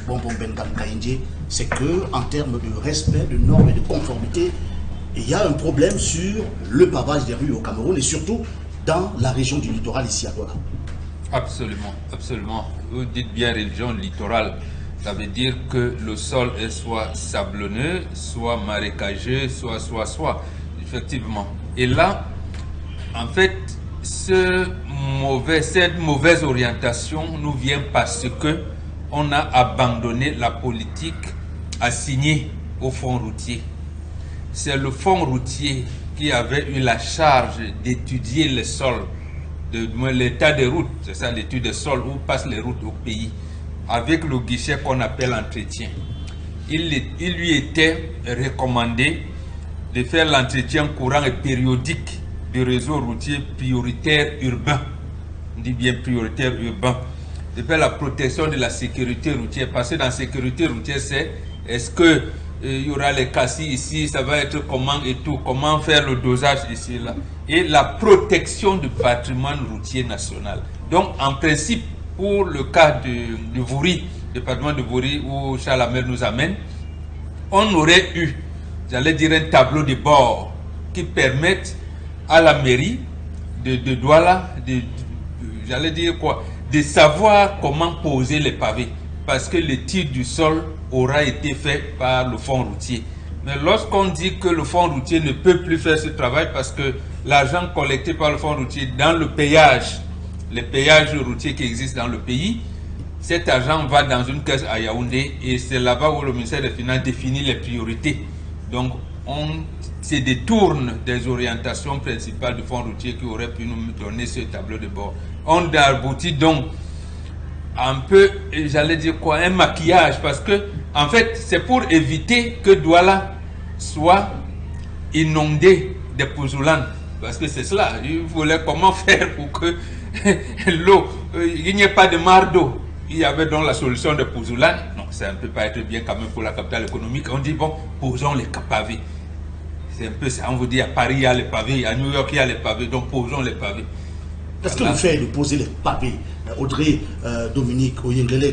Bonbon Bengan Kaindje, c'est que en termes de respect, de normes et de conformité, il y a un problème sur le pavage des rues au Cameroun et surtout dans la région du littoral ici à Douala. Absolument, absolument. Vous dites bien région littorale. Ça veut dire que le sol est soit sablonneux, soit marécageux, soit. Effectivement. Et là, en fait, cette mauvaise orientation nous vient parce que on a abandonné la politique assignée au fonds routier. C'est le fonds routier qui avait eu la charge d'étudier le sol, l'état des routes, c'est ça l'étude des sols, où passent les routes au pays, avec le guichet qu'on appelle entretien. Il lui était recommandé de faire l'entretien courant et périodique du réseau routier prioritaire urbain. On dit bien prioritaire urbain. De faire la protection de la sécurité routière. Parce que dans la sécurité routière, c'est est-ce que il y aura les cassis ici, ça va être comment et tout, comment faire le dosage ici là. Et la protection du patrimoine routier national. Donc en principe, pour le cas de Vouri, département de Vouri où Charles Hamel nous amène, on aurait eu, j'allais dire, un tableau de bord qui permette à la mairie de Douala, j'allais dire quoi, de savoir comment poser les pavés, parce que l'étude du sol aura été fait par le fonds routier. Mais lorsqu'on dit que le fonds routier ne peut plus faire ce travail parce que l'argent collecté par le fonds routier dans le péage, les péages routiers qui existent dans le pays, cet argent va dans une caisse à Yaoundé et c'est là-bas où le ministère des Finances définit les priorités. Donc on se détourne des orientations principales du fonds routier qui aurait pu nous donner ce tableau de bord. On aboutit donc un peu, j'allais dire quoi, un maquillage, parce que en fait c'est pour éviter que Douala soit inondé de pouzoulanes, parce que c'est cela, il voulait comment faire pour que l'eau, il n'y ait pas de mare d'eau. Il y avait donc la solution de pouzoulanes. Non, ça ne peut pas être bien quand même pour la capitale économique. On dit bon, posons les pavés. C'est un peu ça, on vous dit à Paris il y a les pavés, à New York il y a les pavés, donc posons les pavés. Est-ce que le fait de poser les pavés, Audrey, Dominique, Oyengele,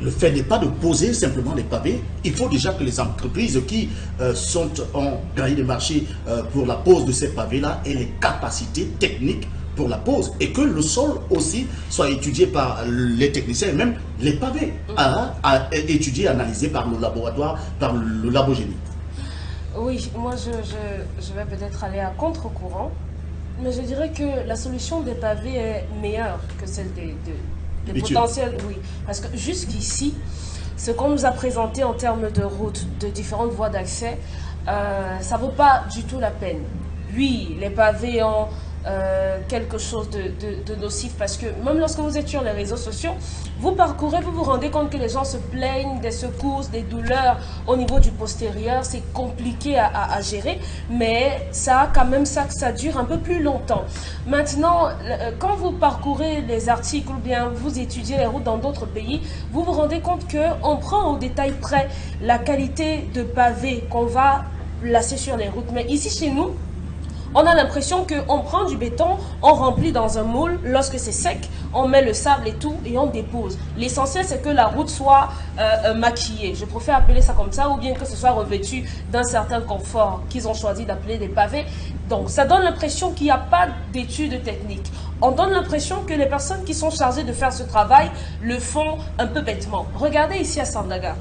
le fait n'est pas de poser simplement les pavés, il faut déjà que les entreprises qui sont en grille de marché pour la pose de ces pavés-là aient les capacités techniques pour la pose et que le sol aussi soit étudié par les techniciens et même les pavés étudiés, analysés par le laboratoire, par le labogénie. Oui, moi je vais peut-être aller à contre-courant. Mais je dirais que la solution des pavés est meilleure que celle des potentiels. Oui, parce que jusqu'ici, ce qu'on nous a présenté en termes de routes, de différentes voies d'accès, ça ne vaut pas du tout la peine. Oui, les pavés ont quelque chose de nocif parce que même lorsque vous êtes sur les réseaux sociaux, vous parcourez, vous vous rendez compte que les gens se plaignent des secousses, des douleurs au niveau du postérieur, c'est compliqué à gérer, mais ça a quand même ça que ça dure un peu plus longtemps. Maintenant, quand vous parcourez les articles ou bien vous étudiez les routes dans d'autres pays, vous vous rendez compte qu'on prend au détail près la qualité de pavé qu'on va placer sur les routes. Mais ici chez nous, on a l'impression qu'on prend du béton, on remplit dans un moule, lorsque c'est sec, on met le sable et tout et on dépose. L'essentiel c'est que la route soit maquillée, je préfère appeler ça comme ça, ou bien que ce soit revêtu d'un certain confort qu'ils ont choisi d'appeler des pavés. Donc ça donne l'impression qu'il n'y a pas d'études techniques. On donne l'impression que les personnes qui sont chargées de faire ce travail le font un peu bêtement. Regardez ici à Sandaga.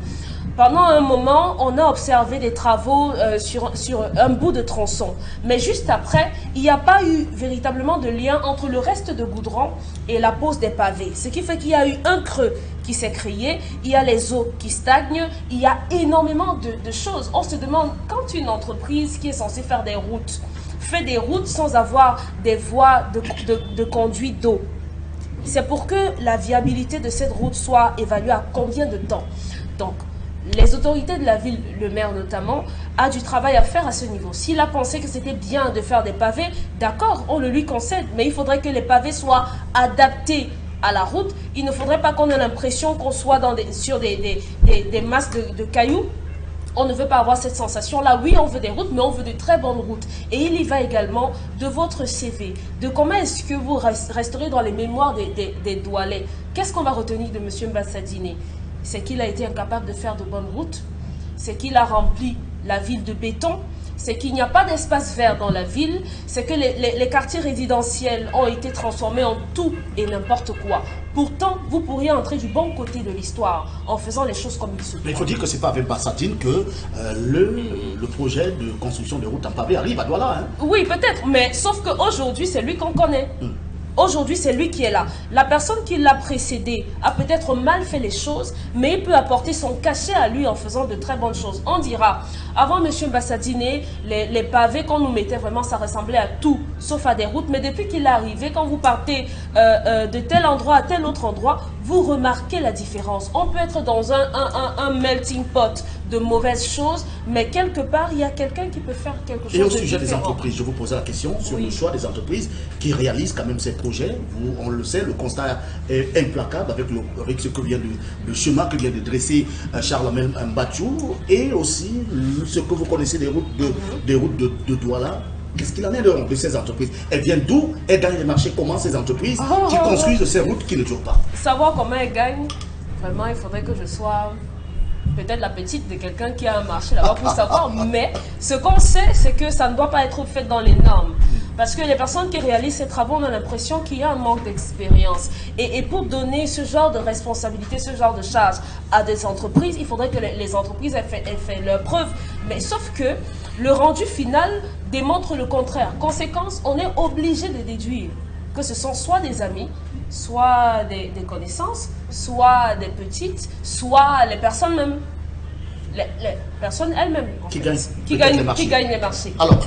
Pendant un moment, on a observé des travaux sur un bout de tronçon. Mais juste après, il n'y a pas eu véritablement de lien entre le reste de goudron et la pose des pavés. Ce qui fait qu'il y a eu un creux qui s'est créé, il y a les eaux qui stagnent, il y a énormément de choses. On se demande, quand une entreprise qui est censée faire des routes, fait des routes sans avoir des voies de conduite d'eau, c'est pour que la viabilité de cette route soit évaluée à combien de temps? Donc, les autorités de la ville, le maire notamment, a du travail à faire à ce niveau. S'il a pensé que c'était bien de faire des pavés, d'accord, on le lui concède, mais il faudrait que les pavés soient adaptés à la route. Il ne faudrait pas qu'on ait l'impression qu'on soit sur des masses de cailloux. On ne veut pas avoir cette sensation-là. Oui, on veut des routes, mais on veut de très bonnes routes. Et il y va également de votre CV, de comment est-ce que vous resterez dans les mémoires des Doualais. Qu'est-ce qu'on va retenir de M. Mbassadine? c'est qu'il a été incapable de faire de bonnes routes, c'est qu'il a rempli la ville de béton, c'est qu'il n'y a pas d'espace vert dans la ville, c'est que les quartiers résidentiels ont été transformés en tout et n'importe quoi. Pourtant, vous pourriez entrer du bon côté de l'histoire en faisant les choses comme il se doit. Mais il faut dire que ce n'est pas avec Bassatine que le projet de construction de routes en pavé arrive à Douala. Hein. Oui, peut-être, mais sauf qu'aujourd'hui, c'est lui qu'on connaît. Aujourd'hui, c'est lui qui est là. La personne qui l'a précédé a peut-être mal fait les choses, mais il peut apporter son cachet à lui en faisant de très bonnes choses. On dira, avant M. Bassatine, les pavés qu'on nous mettait, vraiment, ça ressemblait à tout, sauf à des routes. Mais depuis qu'il est arrivé, quand vous partez de tel endroit à tel autre endroit, vous remarquez la différence. On peut être dans un melting pot de mauvaises choses, mais quelque part, il y a quelqu'un qui peut faire quelque chose de différent. Et au sujet des entreprises, je vous posais la question sur le choix des entreprises qui réalisent quand même ces projets. On le sait, le constat est implacable avec ce que vient le chemin que vient de dresser Charles-Amel Mbachou et aussi ce que vous connaissez des routes de Douala. Qu'est-ce qu'il en est de ces entreprises? Elles viennent d'où? Elles gagnent les marchés comment, ces entreprises qui construisent ces routes qui ne durent pas? Savoir comment elles gagnent, vraiment, il faudrait que je sois peut-être la petite de quelqu'un qui a un marché là-bas pour savoir. Mais ce qu'on sait, c'est que ça ne doit pas être fait dans les normes. Parce que les personnes qui réalisent ces travaux, on a l'impression qu'il y a un manque d'expérience. Et pour donner ce genre de responsabilité, ce genre de charge à des entreprises, il faudrait que les entreprises aient fait leurs preuves. Mais sauf que le rendu final démontre le contraire. Conséquence, on est obligé de déduire que ce sont soit des amis, soit des connaissances, soit des petites, soit les personnes même, les personnes elles-mêmes qui gagnent les marchés. Alors,